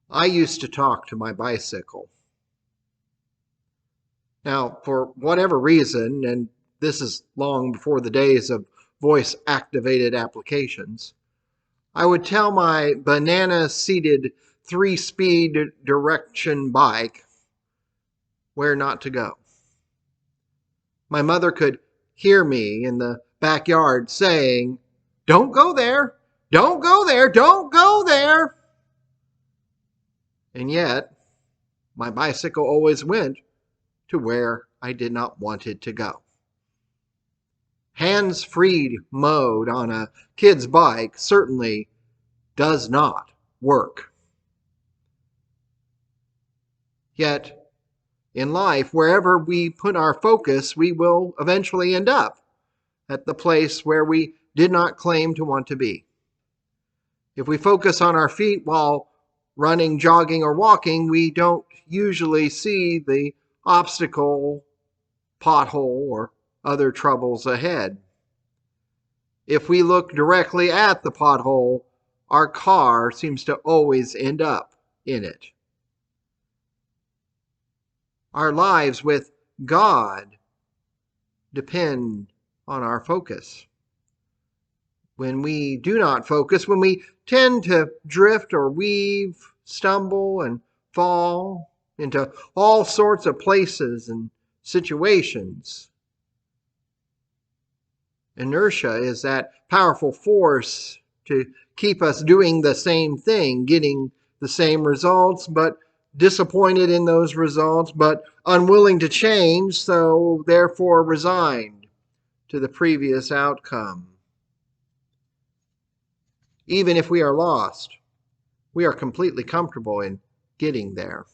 I used to talk to my bicycle. Now, for whatever reason, and this is long before the days of voice activated applications, I would tell my banana seated 3-speed direction bike where not to go. My mother could hear me in the backyard saying, "Don't go there, don't go there, don't go there." And yet, my bicycle always went to where I did not want it to go. Hands-free mode on a kid's bike certainly does not work. Yet, in life, wherever we put our focus, we will eventually end up at the place where we did not claim to want to be. If we focus on our feet while running, jogging, or walking, we don't usually see the obstacle, pothole, or other troubles ahead. If we look directly at the pothole, our car seems to always end up in it. Our lives with God depend on our focus. When we do not focus, when we tend to drift or weave, stumble, and fall into all sorts of places and situations, inertia is that powerful force to keep us doing the same thing, getting the same results, but disappointed in those results, but unwilling to change, so therefore resigned to the previous outcome. Even if we are lost, we are completely comfortable in getting there.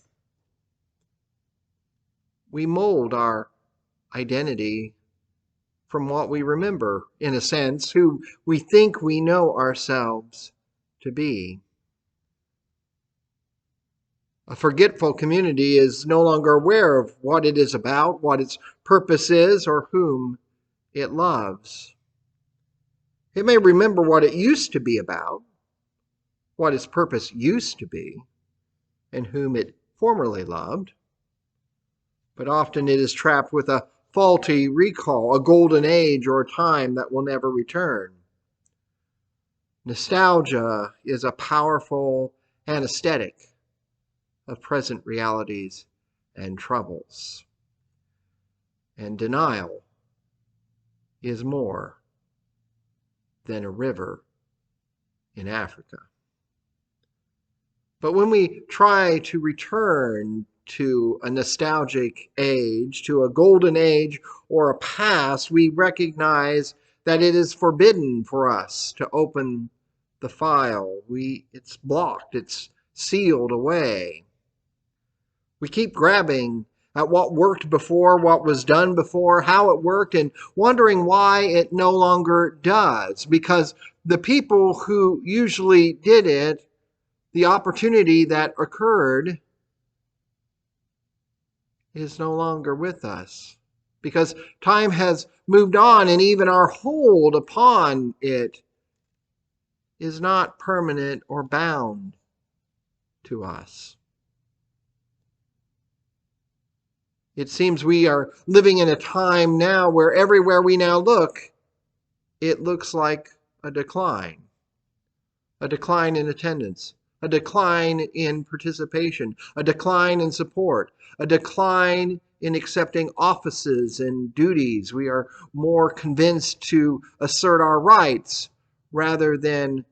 We mold our identity from what we remember, in a sense, who we think we know ourselves to be. A forgetful community is no longer aware of what it is about, what its purpose is, or whom it loves. It may remember what it used to be about, what its purpose used to be, and whom it formerly loved, but often it is trapped with a faulty recall, a golden age, or a time that will never return. Nostalgia is a powerful anesthetic of present realities and troubles. And denial is more than a river in Africa. But when we try to return to a nostalgic age, to a golden age or a past, we recognize that it is forbidden for us to open the file. It's blocked, it's sealed away. We keep grabbing at what worked before, what was done before, how it worked, and wondering why it no longer does. Because the people who usually did it, the opportunity that occurred, is no longer with us. Because time has moved on, and even our hold upon it is not permanent or bound to us. It seems we are living in a time now where everywhere we now look, it looks like a decline. A decline in attendance, a decline in participation, a decline in support, a decline in accepting offices and duties. We are more convinced to assert our rights rather than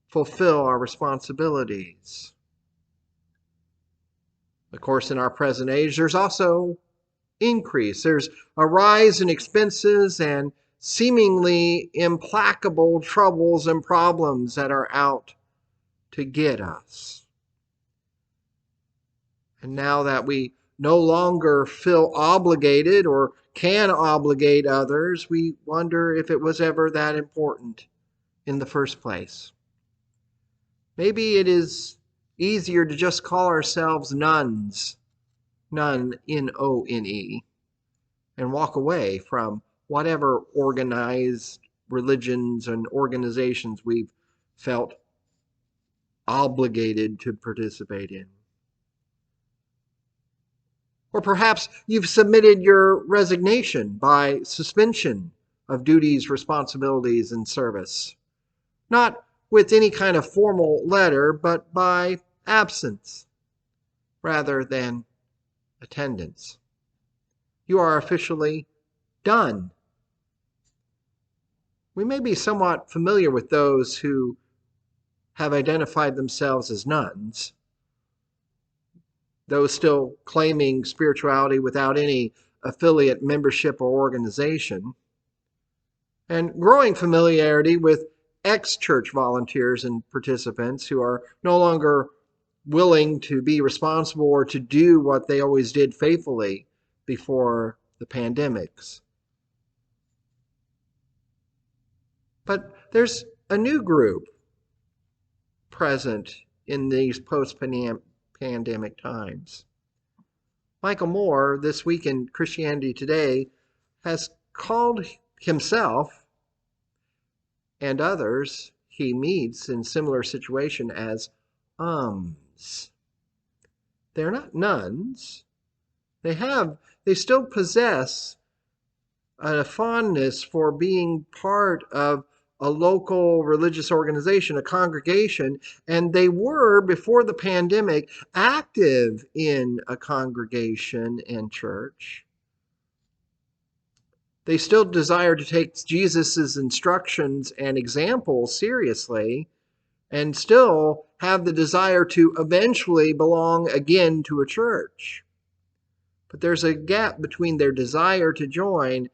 fulfill our responsibilities. Of course, in our present age, there's also increase. There's a rise in expenses and seemingly implacable troubles and problems that are out to get us. And now that we no longer feel obligated or can obligate others, we wonder if it was ever that important in the first place. Maybe it is easier to just call ourselves nuns, none, N-O-N-E, and walk away from whatever organized religions and organizations we've felt obligated to participate in. Or perhaps you've submitted your resignation by suspension of duties, responsibilities, and service. Not with any kind of formal letter, but by absence rather than attendance. You are officially done. We may be somewhat familiar with those who have identified themselves as nuns, those still claiming spirituality without any affiliate membership or organization, and growing familiarity with ex-church volunteers and participants who are no longer willing to be responsible or to do what they always did faithfully before the pandemics. But there's a new group present in these post-pandemic times. Michael Moore, this week in Christianity Today, has called himself and others he meets in similar situation as umms. They're not nuns. They still possess a fondness for being part of a local religious organization, a congregation, and they were, before the pandemic, active in a congregation and church. They still desire to take Jesus' instructions and examples seriously and still have the desire to eventually belong again to a church. But there's a gap between their desire to join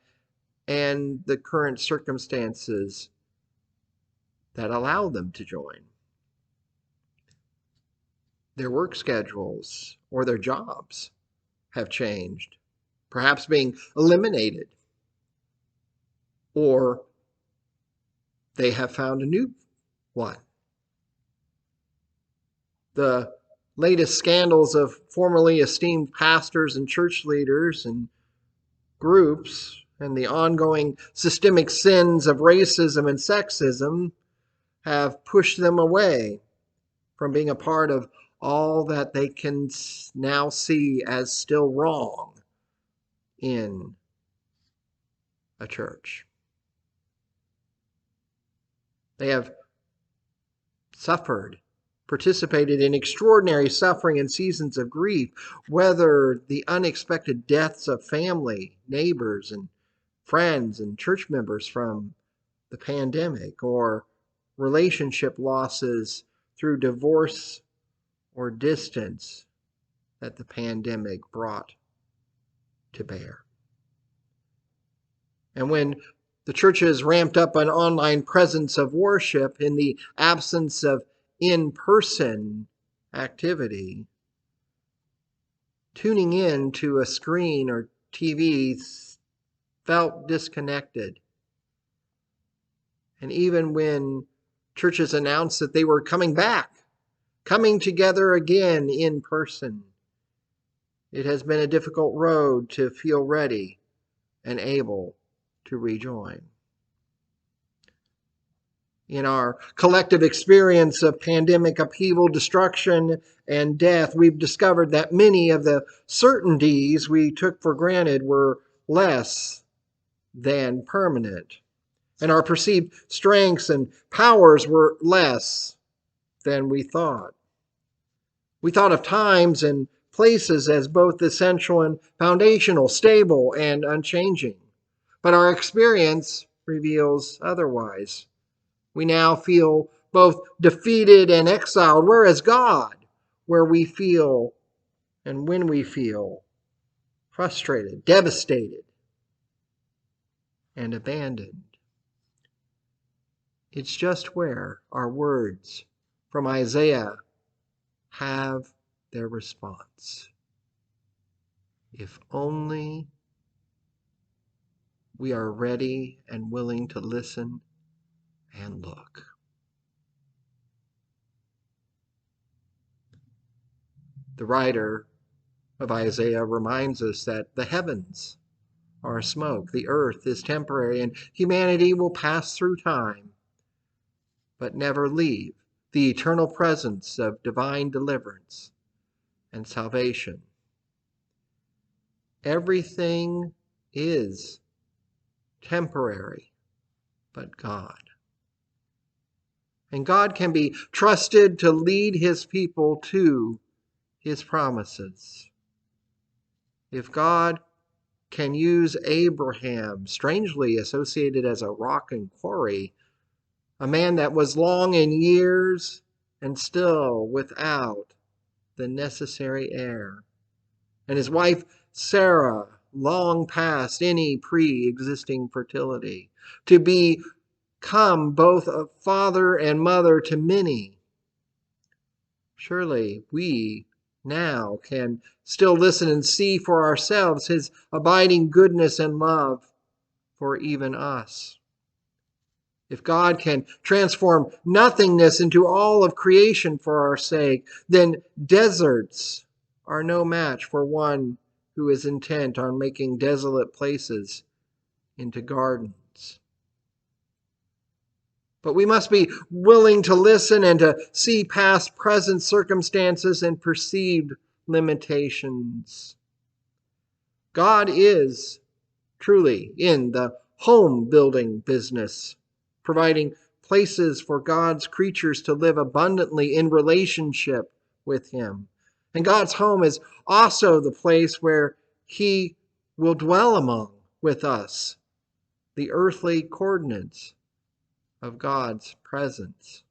and the current circumstances that allow them to join. Their work schedules or their jobs have changed, perhaps being eliminated, or they have found a new one. The latest scandals of formerly esteemed pastors and church leaders and groups and the ongoing systemic sins of racism and sexism have pushed them away from being a part of all that they can now see as still wrong in a church. They have suffered, participated in extraordinary suffering and seasons of grief, whether the unexpected deaths of family, neighbors, and friends and church members from the pandemic, or relationship losses through divorce or distance that the pandemic brought to bear. And when the churches ramped up an online presence of worship in the absence of in-person activity, tuning in to a screen or TV felt disconnected. And even when churches announced that they were coming back, coming together again in person, it has been a difficult road to feel ready and able to rejoin. In our collective experience of pandemic upheaval, destruction, and death, we've discovered that many of the certainties we took for granted were less than permanent, and our perceived strengths and powers were less than we thought. We thought of times and places as both essential and foundational, stable and unchanging. But our experience reveals otherwise. We now feel both defeated and exiled, whereas God, where we feel and when we feel frustrated, devastated, and abandoned. It's just where our words from Isaiah have their response. If only we are ready and willing to listen and look. The writer of Isaiah reminds us that the heavens are smoke, the earth is temporary, and humanity will pass through time, but never leave the eternal presence of divine deliverance and salvation. Everything is temporary but God. And God can be trusted to lead his people to his promises. If God can use Abraham, strangely associated as a rock and quarry, a man that was long in years and still without the necessary heir, and his wife Sarah, long past any pre-existing fertility, to become both a father and mother to many. Surely we now can still listen and see for ourselves his abiding goodness and love for even us. If God can transform nothingness into all of creation for our sake, then deserts are no match for one who is intent on making desolate places into gardens. But we must be willing to listen and to see past present circumstances and perceived limitations. God is truly in the home building business, providing places for God's creatures to live abundantly in relationship with him. And God's home is also the place where he will dwell among with us, the earthly coordinates of God's presence.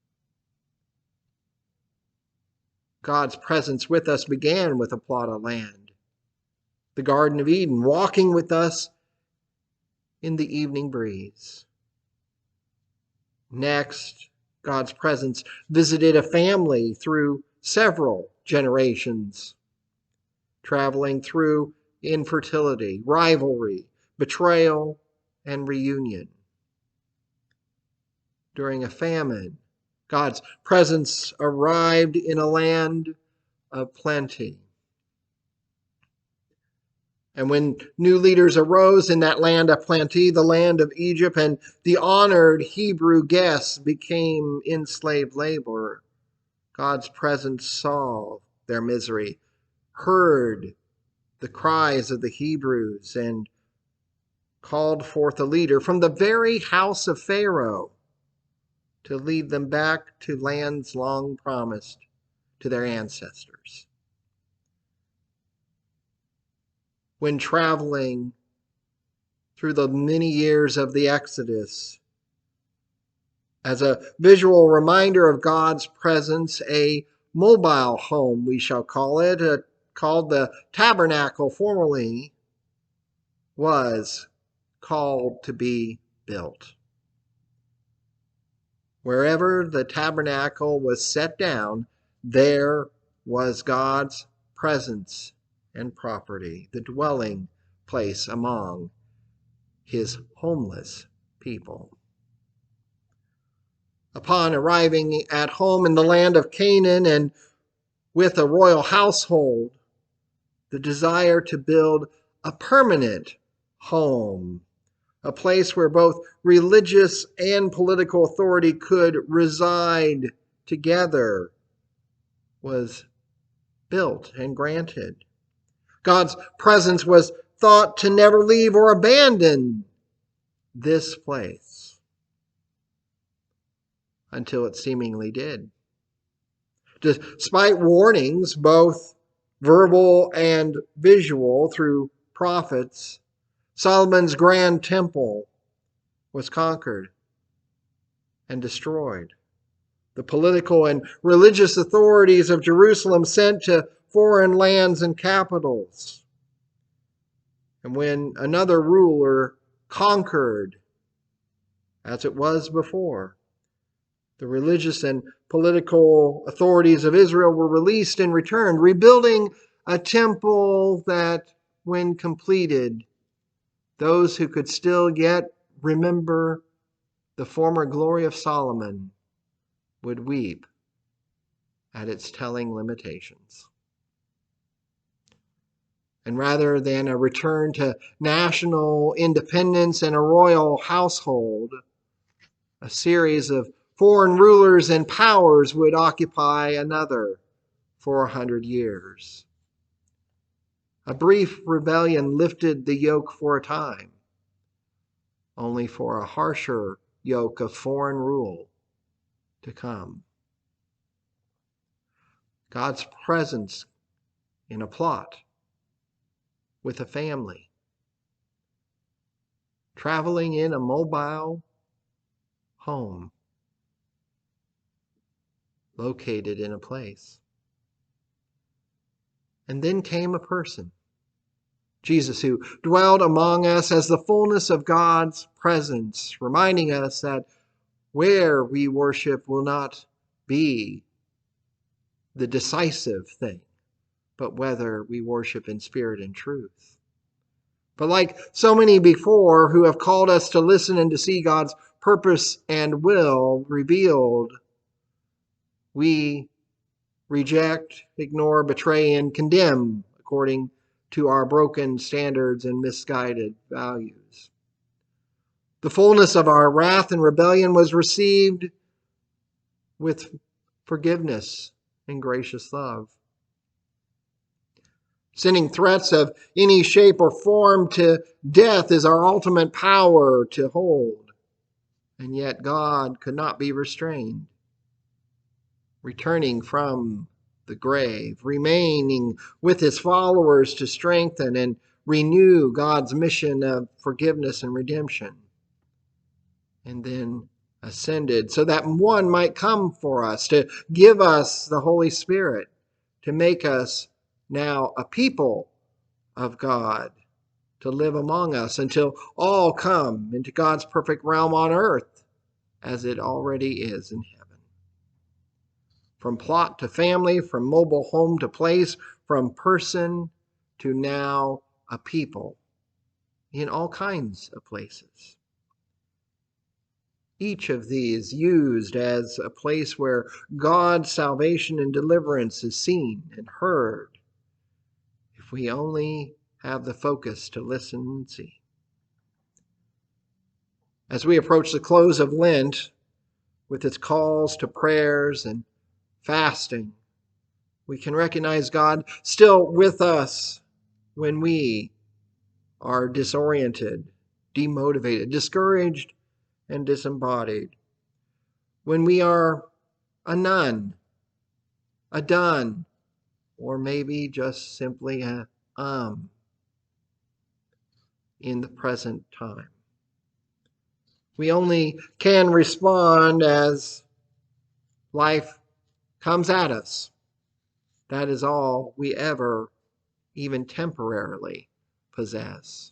God's presence with us began with a plot of land, the Garden of Eden, walking with us in the evening breeze. Next, God's presence visited a family through several generations, traveling through infertility, rivalry, betrayal, and reunion. During a famine, God's presence arrived in a land of plenty. And when new leaders arose in that land of plenty, the land of Egypt, and the honored Hebrew guests became enslaved labor, God's presence saw their misery, heard the cries of the Hebrews, and called forth a leader from the very house of Pharaoh to lead them back to lands long promised to their ancestors. When traveling through the many years of the Exodus, as a visual reminder of God's presence, a mobile home, we shall call it, called the tabernacle formerly, was called to be built. Wherever the tabernacle was set down, there was God's presence and property, the dwelling place among his homeless people. Upon arriving at home in the land of Canaan and with a royal household, the desire to build a permanent home, a place where both religious and political authority could reside together, was built and granted. God's presence was thought to never leave or abandon this place until it seemingly did. Despite warnings, both verbal and visual, through prophets, Solomon's grand temple was conquered and destroyed. The political and religious authorities of Jerusalem sent to foreign lands and capitals. And when another ruler conquered, as it was before, the religious and political authorities of Israel were released and returned, rebuilding a temple that, when completed, those who could still yet remember the former glory of Solomon would weep at its telling limitations. And rather than a return to national independence and a royal household, a series of Foreign rulers and powers would occupy another 400 years. A brief rebellion lifted the yoke for a time, only for a harsher yoke of foreign rule to come. God's presence in a plot with a family, traveling in a mobile home located in a place. And then came a person, Jesus, who dwelled among us as the fullness of God's presence, reminding us that where we worship will not be the decisive thing, but whether we worship in spirit and truth. But like so many before who have called us to listen and to see God's purpose and will revealed, we reject, ignore, betray, and condemn according to our broken standards and misguided values. The fullness of our wrath and rebellion was received with forgiveness and gracious love. Sending threats of any shape or form to death is our ultimate power to hold. And yet God could not be restrained. Returning from the grave, remaining with his followers to strengthen and renew God's mission of forgiveness and redemption. And then ascended so that one might come for us, to give us the Holy Spirit, to make us now a people of God, to live among us until all come into God's perfect realm on earth as it already is in heaven. From plot to family, from mobile home to place, from person to now a people in all kinds of places. Each of these used as a place where God's salvation and deliverance is seen and heard, if we only have the focus to listen and see. As we approach the close of Lent, with its calls to prayers and fasting, we can recognize God still with us when we are disoriented, demotivated, discouraged, and disembodied. When we are a none, a done, or maybe just simply a in the present time. We only can respond as life comes at us. That is all we ever, even temporarily, possess.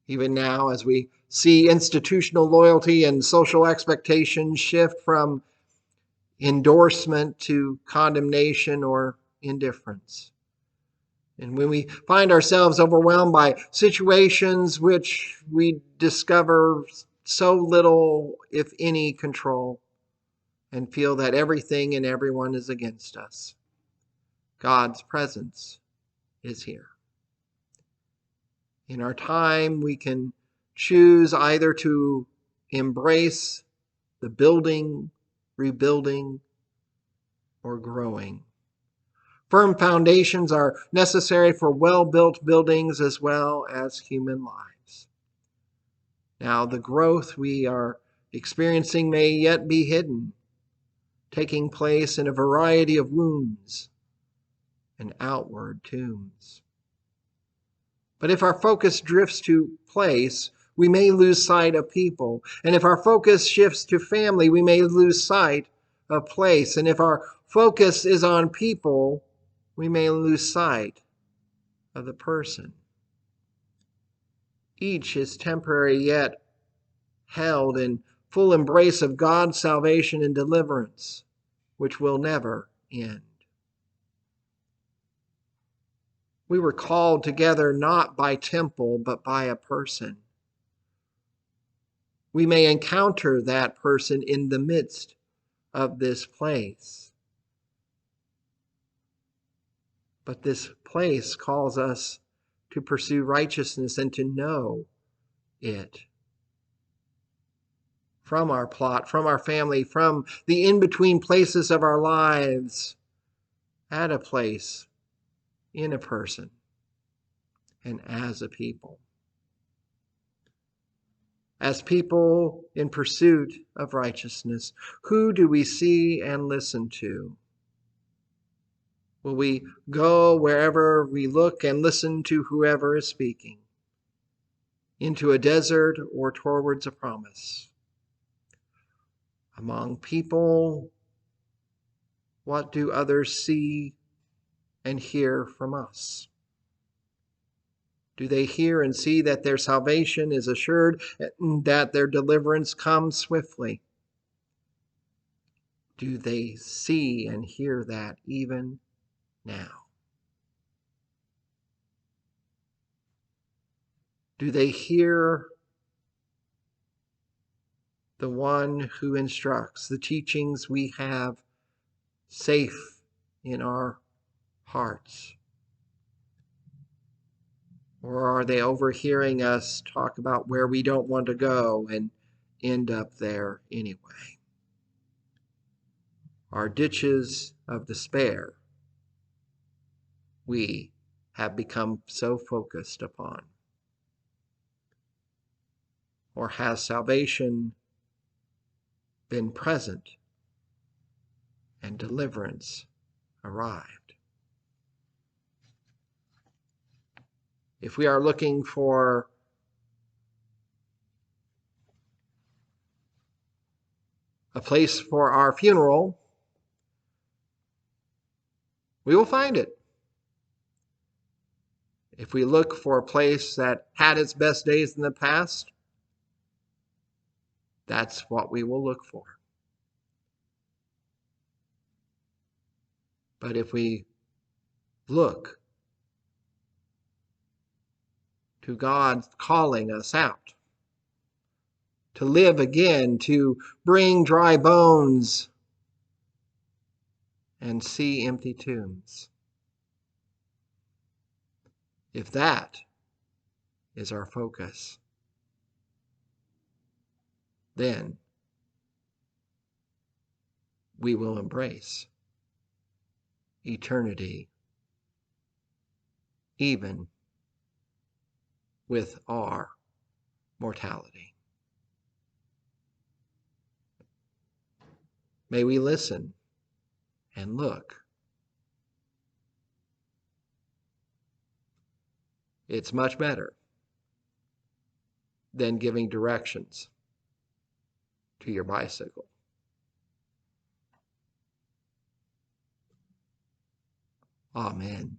Even now, as we see institutional loyalty and social expectations shift from endorsement to condemnation or indifference. And when we find ourselves overwhelmed by situations which we discover so little, if any, control, and feel that everything and everyone is against us, God's presence is here. In our time, we can choose either to embrace the building, rebuilding, or growing. Firm foundations are necessary for well-built buildings as well as human lives. Now, the growth we are experiencing may yet be hidden, taking place in a variety of wounds and outward tombs. But if our focus drifts to place, we may lose sight of people. And if our focus shifts to family, we may lose sight of place. And if our focus is on people, we may lose sight of the person. Each is temporary, yet held in full embrace of God's salvation and deliverance, which will never end. We were called together not by temple, but by a person. We may encounter that person in the midst of this place. But this place calls us to pursue righteousness and to know it. from our plot, from our family, from the in-between places of our lives, at a place, in a person, and as a people. As people in pursuit of righteousness, who do we see and listen to? Will we go wherever we look and listen to whoever is speaking? Into a desert or towards a promise? Among people, what do others see and hear from us? Do they hear and see that their salvation is assured, that their deliverance comes swiftly? Do they see and hear that even now? Do they hear the one who instructs, the teachings we have safe in our hearts? Or are they overhearing us talk about where we don't want to go and end up there anyway? Our ditches of despair we have become so focused upon? Or has salvation been present and deliverance arrived? If we are looking for a place for our funeral, we will find it. If we look for a place that had its best days in the past, that's what we will look for. But if we look to God calling us out, to live again, to bring dry bones and see empty tombs, if that is our focus, then we will embrace eternity, even with our mortality. May we listen and look. It's much better than giving directions to your bicycle. Amen.